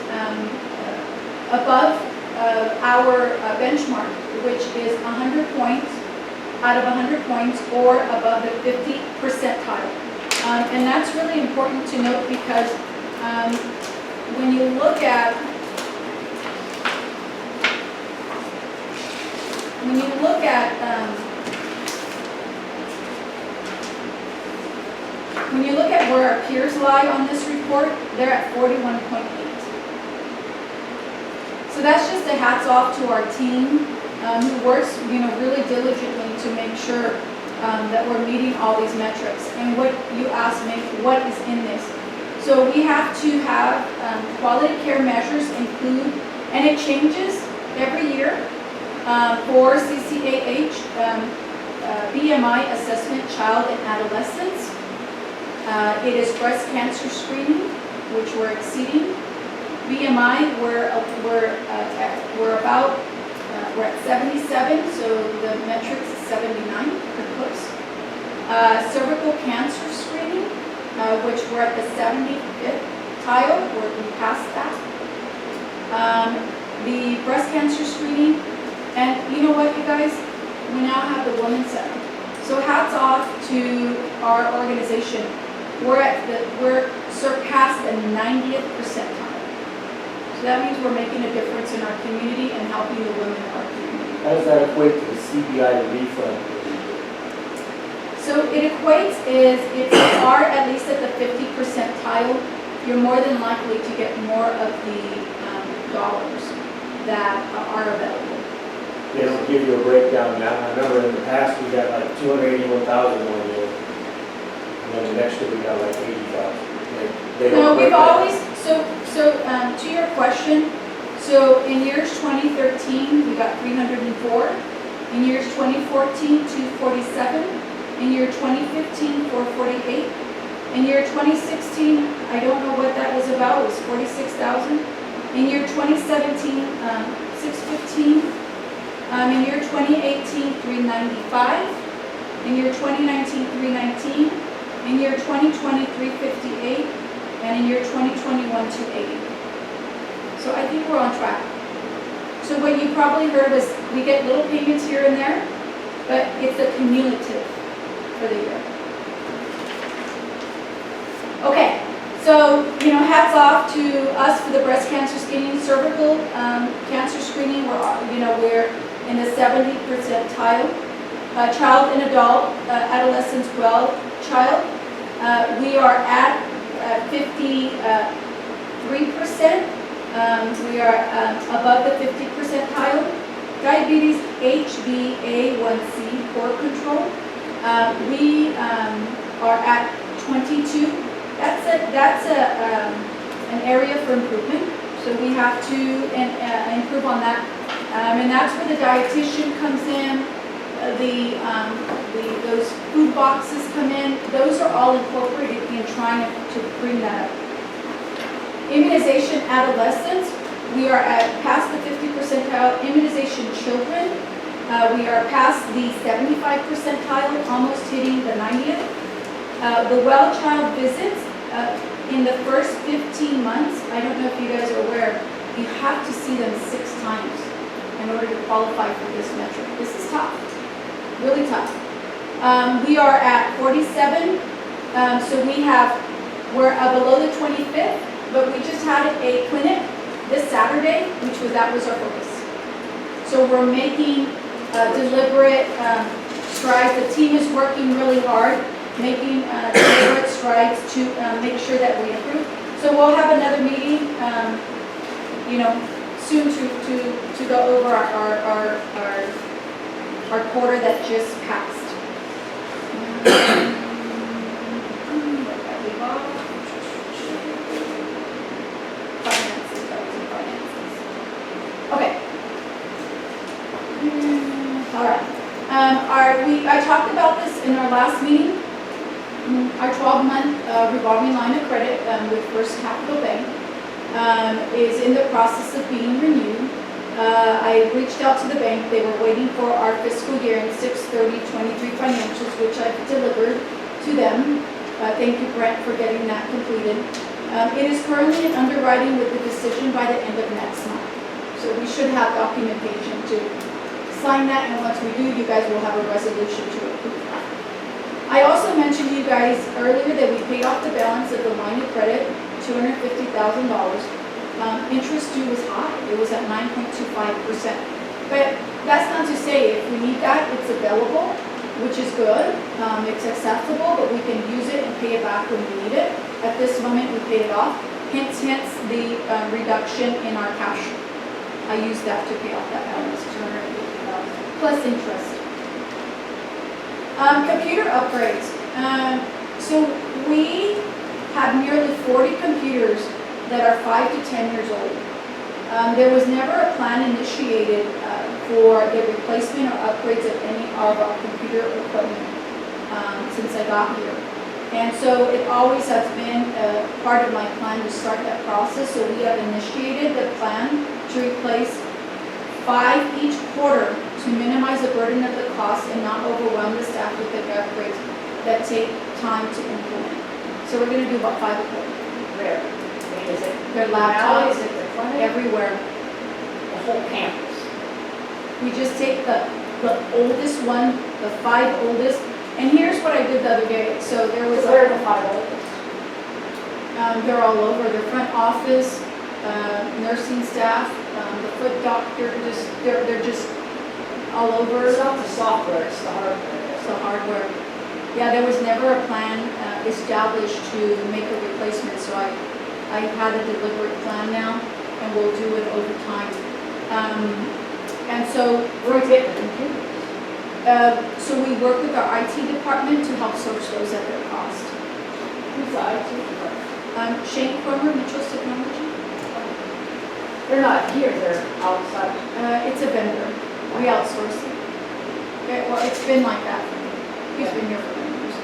Speaker 4: above our benchmark, which is 100 points out of 100 points or above the 50 percentile. And that's really important to note because when you look at where our peers lie on this report, they're at 41.8. So that's just a hats off to our team who works, really diligently to make sure that we're meeting all these metrics. And what you asked me, what is in this? So we have to have quality care measures include, and it changes every year for CCAH, BMI assessment, child and adolescents. It is breast cancer screening, which we're exceeding. BMI, we're at 77, so the metrics is 79 for close. Cervical cancer screening, which we're at the 75th tile, we passed that. The breast cancer screening, and you know what, you guys, we now have the Women's Center. So hats off to our organization. We're surpassed the 90th percentile. So that means we're making a difference in our community and helping the women in our community.
Speaker 6: How does that equate to the CBI refund?
Speaker 4: So it equates is if you are at least at the 50 percentile, you're more than likely to get more of the dollars that are available.
Speaker 6: They don't give you a breakdown now. I remember in the past, we got like 281,000 one year. And then the next year, we got like 80,000. They don't
Speaker 4: No,
Speaker 6: break
Speaker 4: we've
Speaker 6: that.
Speaker 4: always, to your question, so in years 2013, we got 304. In years 2014, 247. In year 2015, 448. In year 2016, I don't know what that was about, it was 46,000. In year 2017, 615. In year 2018, 395. In year 2019, 319. In year 2020, 358. And in year 2021, 280. So I think we're on track. So what you probably heard was we get little payments here and there, but it's a cumulative for the year. Okay, so, hats off to us for the breast cancer screening, cervical cancer screening, we're in the 70th percentile. Child and adult, adolescents, child, we are at 53%. We are above the 50 percentile. Diabetes, HbA1c, poor control. We are at 22. That's an area for improvement. So we have to improve on that. And that's where the dietitian comes in. Those food boxes come in. Those are all incorporated in trying to bring that up. Immunization adolescents, we are past the 50 percentile. Immunization children, we are past the 75 percentile, almost hitting the 90th. The well child visits, in the first 15 months, I don't know if you guys are aware, you have to see them 6 times in order to qualify for this metric. This is tough, really tough. We are at 47, so we're below the 25th. But we just had a clinic this Saturday, that was our focus. So we're making deliberate strides. The team is working really hard, making deliberate strides to make sure that we improve. So we'll have another meeting, soon to go over our quarter that just passed. Okay. All right. I talked about this in our last meeting. Our 12-month revolving line of credit with First Capital Bank is in the process of being renewed. I reached out to the bank. They were waiting for our fiscal year in 6/30/23 financials, which I've delivered to them. Thank you, Brent, for getting that completed. It is currently in underwriting with the decision by the end of next month. So we should have documentation to sign that, and once we do, you guys will have a resolution to approve that. I also mentioned to you guys earlier that we paid off the balance of the line of credit, $250,000. Interest due was high. It was at 9.25%. But that's not to say if we need that, it's available, which is good. It's accessible, but we can use it and pay it back when we need it. At this moment, we paid it off. Hence the reduction in our cash. I used that to pay off that balance, $250,000 plus interest. Computer upgrades. So we have nearly 40 computers that are 5 to 10 years old. There was never a plan initiated for the replacement or upgrades of any of our computer equipment since I got here. And so it always has been part of my plan to start that process. So we have initiated the plan to replace 5 each quarter to minimize the burden of the cost and not overwhelm the staff with the upgrades that take time to implement. So we're going to do about 5 a quarter.
Speaker 2: Where? I mean, is it
Speaker 4: Their
Speaker 2: now,
Speaker 4: laptops,
Speaker 2: is it the clinic?
Speaker 4: everywhere.
Speaker 2: The whole campus?
Speaker 4: We just take the oldest one, the 5 oldest, and here's what I did the other day. So there was
Speaker 2: Where are the 5 oldest?
Speaker 4: they're all over, their front office, nursing staff, the foot doctor, they're just all over.
Speaker 2: It's not the software, it's the hardware.
Speaker 4: It's the hardware. Yeah, there was never a plan established to make a replacement, so I had a deliberate plan now, and we'll do it over time. And so
Speaker 2: Where is it? Computers.
Speaker 4: so we work with our IT department to help source those at their cost.
Speaker 2: Who's the IT department?
Speaker 4: Shane Cromer, Mitchell's Technology.
Speaker 2: They're not here, they're outside.
Speaker 4: It's a vendor. We outsource it. Well, it's been like that. He's been here for many years.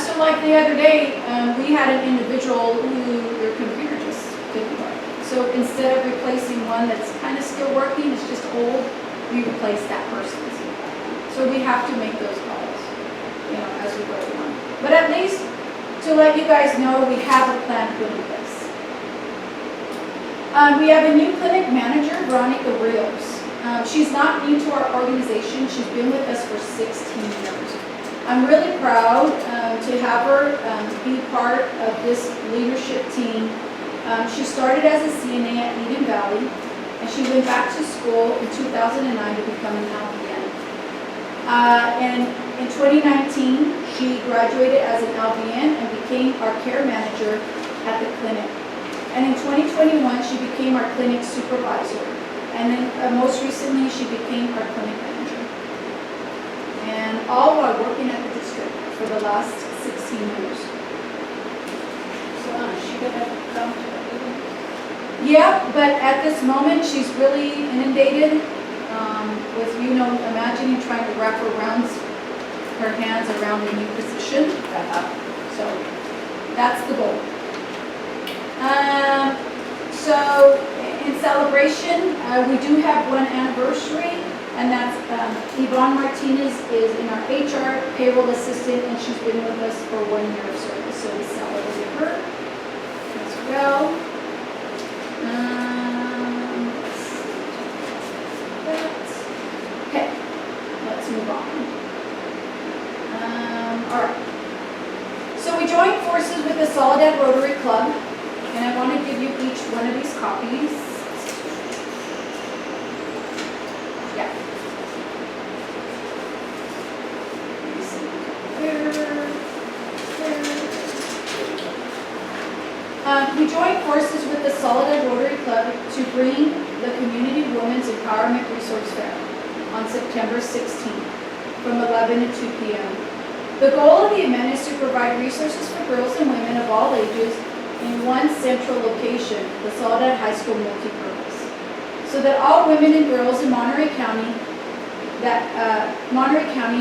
Speaker 4: So like the other day, we had an individual who their computer just didn't work. So instead of replacing one that's kind of still working, it's just old, we replace that person's. So we have to make those calls, you know, as we go along. But at least to let you guys know, we have a plan put in place. We have a new clinic manager, Veronica Rios. She's not new to our organization. She's been with us for 16 years. I'm really proud to have her be part of this leadership team. She started as a CNA at Eden Valley, and she went back to school in 2009 to become an LPN. And in 2019, she graduated as an LPN and became our care manager at the clinic. And in 2021, she became our clinic supervisor. And then most recently, she became our clinic manager. And all while working at the district for the last 16 years.
Speaker 2: So she could have come to the meeting.
Speaker 4: Yeah, but at this moment, she's really inundated with, you know, imagining trying to wrap her hands around a new position. So that's the goal. So in celebration, we do have one anniversary, and that's Yvonne Martinez is in our HR payroll assistant, and she's been with us for 1 year of service, so we celebrate her as well. Let's see. Okay, let's move on. All right. So we joined forces with the Soledad Rotary Club, and I want to give you each one of these copies. Yeah. Let me see. We joined forces with the Soledad Rotary Club to bring the Community Women's Empowerment Resource Fair on September 16th from 11 to 2 p.m. The goal of the event is to provide resources for girls and women of all ages in one central location, the Soledad High School multipurpose, so that all women and girls in Monterey County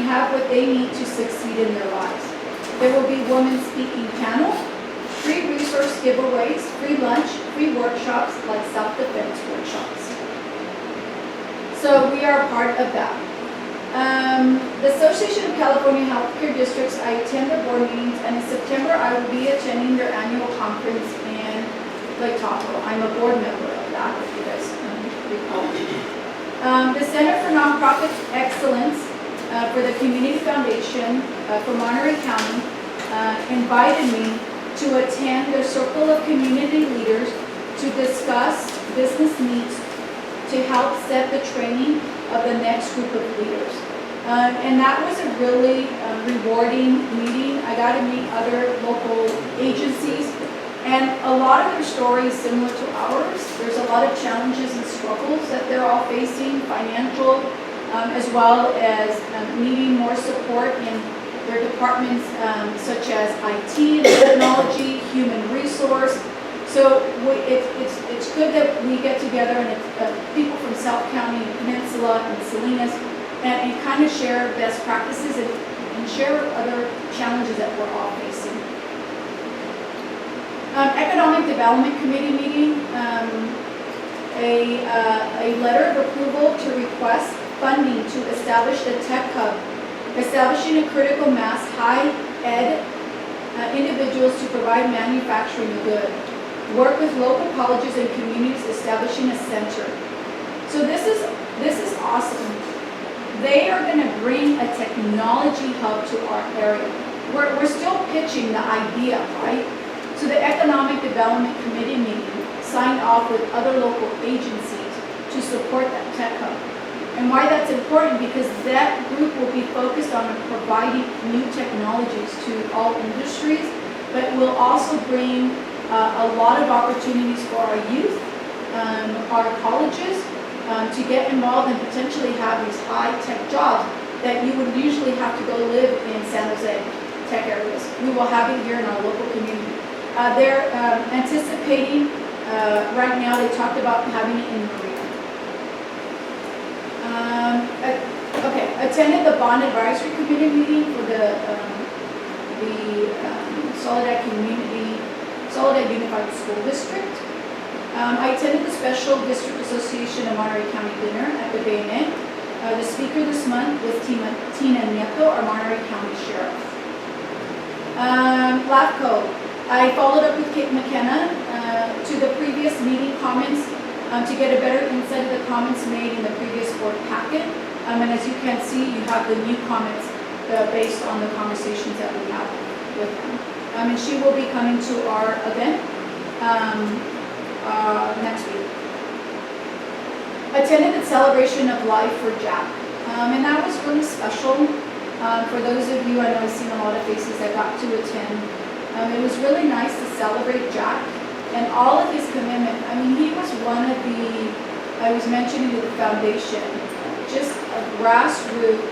Speaker 4: have what they need to succeed in their lives. There will be women speaking panel, free resource giveaways, free lunch, free workshops like self-defense workshops. So we are a part of that. The Association of California Healthcare Districts, I attend their board meetings, and in September I will be attending their annual conference in Lake Tahoe. I'm a board member of that, if you guys recall. The Center for Nonprofit Excellence for the Community Foundation for Monterey County invited me to attend their circle of community leaders to discuss business needs to help set the training of the next group of leaders. And that was a really rewarding meeting. I got to meet other local agencies, and a lot of their stories similar to ours. There's a lot of challenges and struggles that they're all facing, financial, as well as needing more support in their departments such as IT and technology, human resource. So it's good that we get together, and it's people from South County and Peninsula and Salinas, and kind of share best practices and share other challenges that we're all facing. Economic Development Committee meeting, a letter of approval to request funding to establish the Tech Hub, establishing a critical mass high ed individuals to provide manufacturing good. Work with local colleges and communities establishing a center. So this is awesome. They are going to bring a technology hub to our area. We're still pitching the idea, right? So the Economic Development Committee meeting signed off with other local agencies to support that tech hub. And why that's important, because that group will be focused on providing new technologies to all industries, but will also bring a lot of opportunities for our youth, our colleges, to get involved and potentially have these high-tech jobs that you would usually have to go live in San Jose tech areas. We will have it here in our local community. They're anticipating, right now, they talked about having it in Maria. Okay, attended the bond advisory committee meeting for the Soledad Unified School District. I attended the Special District Association of Monterey County dinner at the Bayonet. The speaker this month was Tina Nieto, our Monterey County Sheriff. LAFCO, I followed up with Kate McKenna to the previous meeting comments to get a better insight of the comments made in the previous board packet. And as you can see, you have the new comments based on the conversations that we have with them. And she will be coming to our event next week. Attended the celebration of life for Jack. And that was really special. For those of you, I know I've seen a lot of faces that got to attend. It was really nice to celebrate Jack and all of his commitment. I mean, he was one of the, I was mentioning to the foundation, just a grassroots,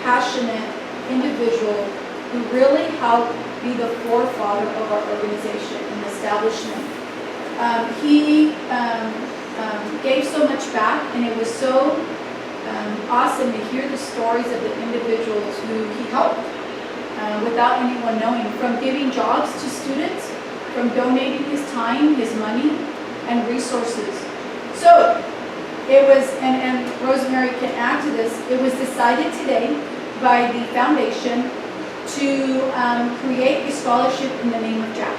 Speaker 4: passionate individual who really helped be the forefather of our organization and establishment. He gave so much back, and it was so awesome to hear the stories of the individuals who he helped without anyone knowing, from giving jobs to students, from donating his time, his money, and resources. So it was, and Rosemary can add to this, it was decided today by the foundation to create a scholarship in the name of Jack.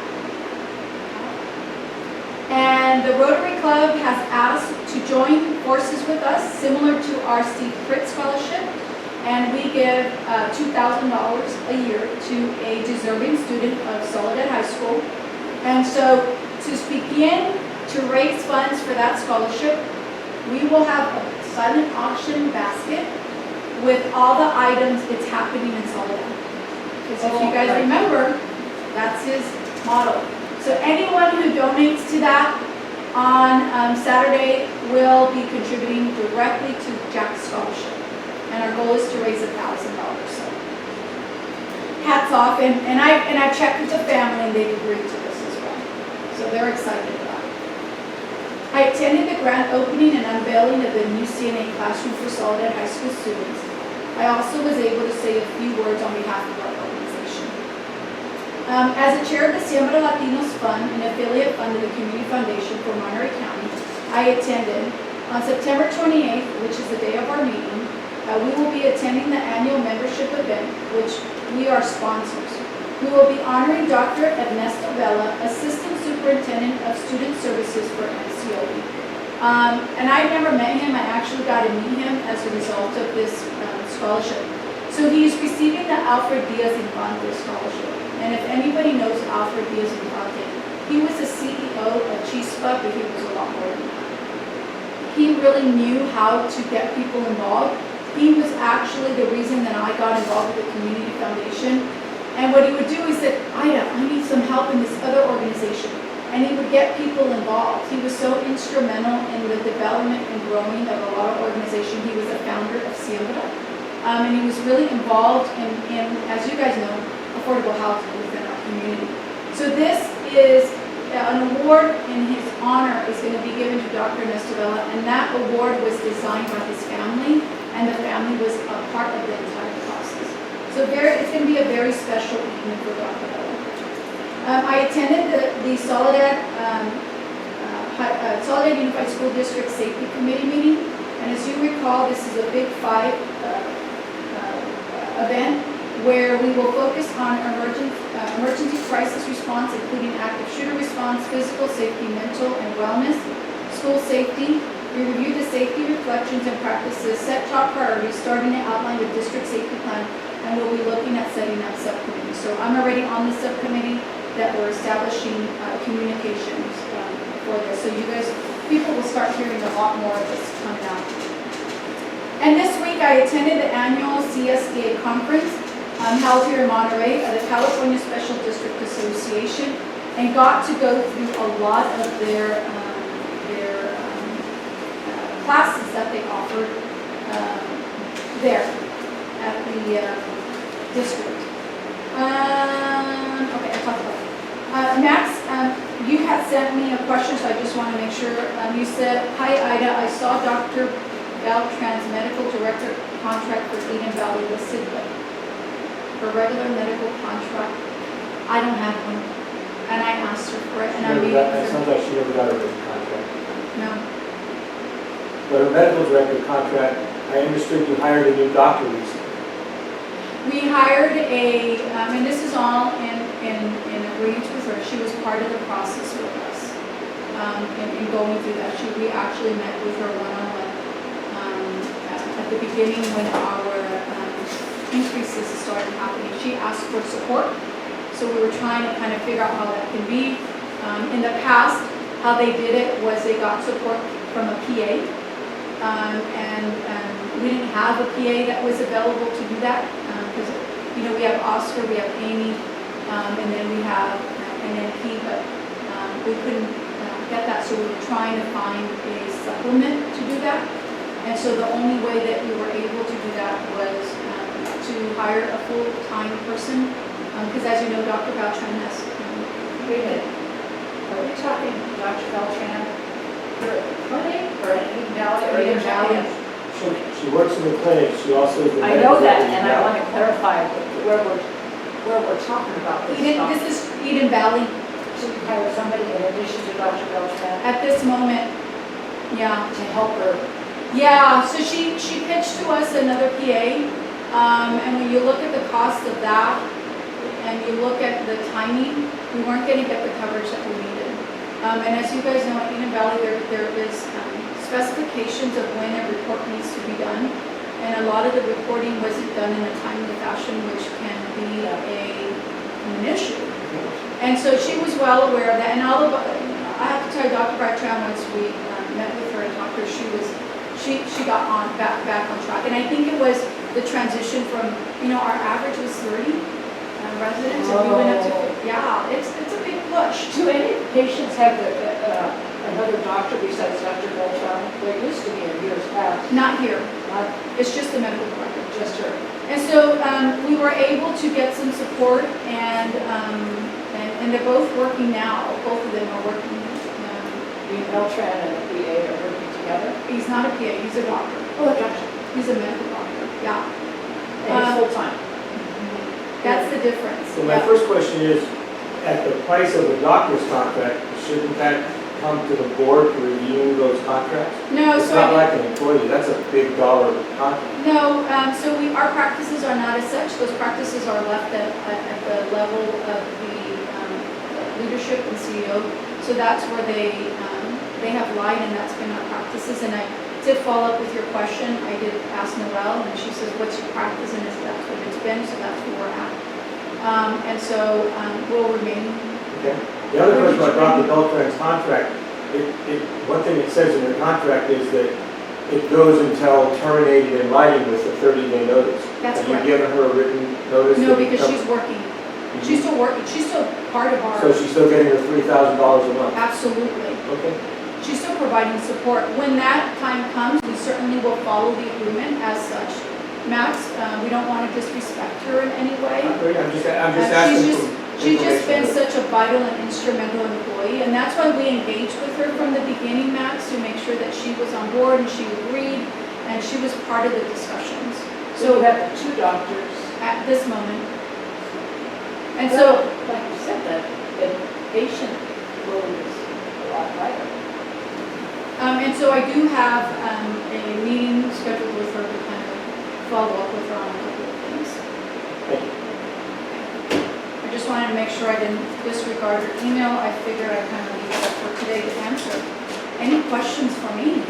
Speaker 4: And the Rotary Club has asked to join forces with us, similar to our Steve Pritt Scholarship, and we give $2,000 a year to a deserving student of Soledad High School. And so to begin to raise funds for that scholarship, we will have a silent auction basket with all the items that's happening in Soledad. Because if you guys remember, that's his motto. So anyone who donates to that on Saturday will be contributing directly to Jack's scholarship. And our goal is to raise $1,000. So hats off, and I checked with the family and they've agreed to this as well. So they're excited about it. I attended the grand opening and unveiling of the new CNA classroom for Soledad High School students. I also was able to say a few words on behalf of our organization. As a chair of the Siembra Latinos Fund, an affiliate fund of the Community Foundation for Monterey County, I attended on September 28th, which is the day of our meeting. We will be attending the annual membership event, which we are sponsors. We will be honoring Dr. Ernesto Vela, Assistant Superintendent of Student Services for MCOE. And I never met him. I actually got to meet him as a result of this scholarship. So he is receiving the Alfred Diaz Infante Scholarship. And if anybody knows Alfred Diaz Infante, he was the CEO of Chispa, but he was a lot more than that. He really knew how to get people involved. He was actually the reason that I got involved with the Community Foundation. And what he would do is that, Ida, I need some help in this other organization. And he would get people involved. He was so instrumental in the development and growing of a lot of organizations. He was the founder of Siembra. And he was really involved in, as you guys know, affordable housing within our community. So this is an award in his honor is going to be given to Dr. Ernesto Vela, and that award was designed by his family, and the family was a part of the entire process. So it's going to be a very special evening for Dr. Vela. I attended the Soledad Unified School District Safety Committee meeting, and as you recall, this is a Big Five event where we will focus on emergency crisis response, including active shooter response, physical safety, mental and wellness, school safety. We review the safety reflections and practices, set top priorities, starting to outline the district safety plan, and we'll be looking at setting up subcommittees. So I'm already on the subcommittee that we're establishing communications for this. So you guys, people will start hearing a lot more of this coming out. And this week I attended the annual CSDA conference held here in Monterey at the California Special District Association, and got to go through a lot of their classes that they offered there at the district. Okay, I talked about it. Max, you had sent me a question, so I just want to make sure. You said, "Hi Ida, I saw Dr. Beltran's medical director contract for Eden Valley listed, but for regular medical contract, I don't have one." And I asked her for it, and I'm meeting
Speaker 6: That
Speaker 4: with her.
Speaker 6: sounds like she never got a written contract.
Speaker 4: No.
Speaker 6: But her medical director contract, I understood you hired a new doctor recently.
Speaker 4: We hired and this is all in agreement with her. She was part of the process with us in going through that. We actually met with her one-on-one at the beginning when our increases started happening. She asked for support, so we were trying to kind of figure out how that can be. In the past, how they did it was they got support from a PA, and we didn't have a PA that was available to do that because we have Oscar, we have Amy, and then we have an NP, but we couldn't get that, so we were trying to find a supplement to do that. And so the only way that we were able to do that was to hire a full-time person, because as you know, Dr. Beltran has.
Speaker 2: Wait a minute. Are we talking Dr. Beltran for a clinic or an Eden Valley or Eden Valley?
Speaker 6: She works in the clinic, she also is the
Speaker 2: I
Speaker 6: medical
Speaker 2: know that,
Speaker 6: director
Speaker 2: and I
Speaker 6: now.
Speaker 2: want to clarify where we're talking about this.
Speaker 4: This is Eden Valley.
Speaker 2: So you hire somebody in addition to Dr. Beltran
Speaker 4: At this moment, yeah.
Speaker 2: to help her.
Speaker 4: Yeah, so she pitched to us another PA, and when you look at the cost of that, and you look at the timing, we weren't going to get the coverage that we needed. And as you guys know, at Eden Valley, there is specifications of when a report needs to be done, and a lot of the reporting wasn't done in a timely fashion, which can be an issue. And so she was well aware of that, and all of, I have to tell you, Dr. Bertrand, once we met with her and talked to her, she got back on track. And I think it was the transition from, our average was 30 residents, and we went up to, yeah, it's a big push.
Speaker 2: Do any patients have another doctor besides Dr. Beltran? There used to be in years past.
Speaker 4: Not here,
Speaker 2: Not
Speaker 4: it's just the medical director.
Speaker 2: just her.
Speaker 4: And so we were able to get some support, and they're both working now. Both of them are working.
Speaker 2: Beltran and the PA are working together.
Speaker 4: He's not a PA, he's a doctor.
Speaker 2: Oh, gotcha.
Speaker 4: He's a medical doctor, yeah.
Speaker 2: And he's full-time.
Speaker 4: That's the difference.
Speaker 6: So my first question is, at the price of a doctor's contract, shouldn't that come to the board to review those contracts?
Speaker 4: No,
Speaker 6: It's not like an employee, that's a big dollar contract.
Speaker 4: No, so our practices are not as such. Those practices are left at the level of the leadership and CEO. So that's where they have lied, and that's been our practices. And I did follow up with your question. I did ask Noelle, and she says, "What's your practice?" And that's what it's been. So that's where we're at. And so we'll remain.
Speaker 6: Okay. The other question about Dr. Beltran's contract, one thing it says in the contract is that it goes until terminated in writing with a 30-day notice.
Speaker 4: That's
Speaker 6: Have you
Speaker 4: correct.
Speaker 6: given her a written notice?
Speaker 4: No,
Speaker 6: that
Speaker 4: because
Speaker 6: it
Speaker 4: she's
Speaker 6: comes-
Speaker 4: working. She's still working. She's still part of our.
Speaker 6: So she's still getting her $3,000 a month?
Speaker 4: Absolutely.
Speaker 6: Okay.
Speaker 4: She's still providing support. When that time comes, we certainly will follow the agreement as such. Max, we don't want to disrespect her in any way.
Speaker 6: I'm just asking for
Speaker 4: She's just been
Speaker 6: information.
Speaker 4: such a vital and instrumental employee, and that's why we engaged with her from the beginning, Max, to make sure that she was on board and she agreed, and she was part of the discussions.
Speaker 2: So we have two doctors.
Speaker 4: At this moment. And
Speaker 2: Well,
Speaker 4: so,
Speaker 2: like you said, the patient load is a lot higher.
Speaker 4: and so I do have a meeting scheduled with her to kind of follow up with her on a couple of things.
Speaker 6: Thank you.
Speaker 4: I just wanted to make sure I didn't disregard your email. I figured I'd kind of leave it up for today to answer. Any questions for me?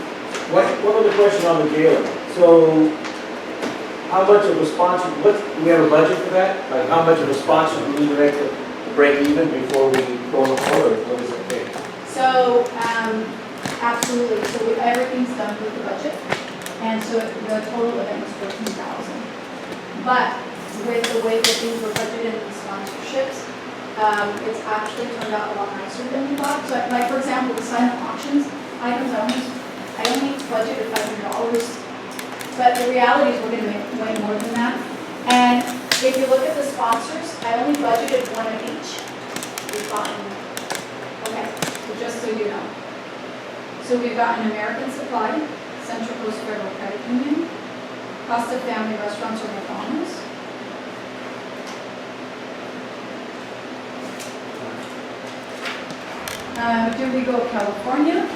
Speaker 6: One other question on the gala. So, how much of a sponsor, do we have a budget for that? Like, how much of a sponsor do we need to make to break even before we go on the floor? What does it take?
Speaker 4: So, absolutely. So everything's done with the budget. And so the total event is 14,000. But with the way that things were budgeted in the sponsorships, it's actually turned out a lot nicer than we thought. So like, for example, the silent auctions items, I almost I only budgeted $500, but the reality is we're gonna make way more than that. And if you look at the sponsors, I only budgeted one of each. We've gotten, okay, so just so you know. So we've got an American Supply, Central Coast Federal Credit Union, Costa Family Restaurants or McDonald's. Here we go, California,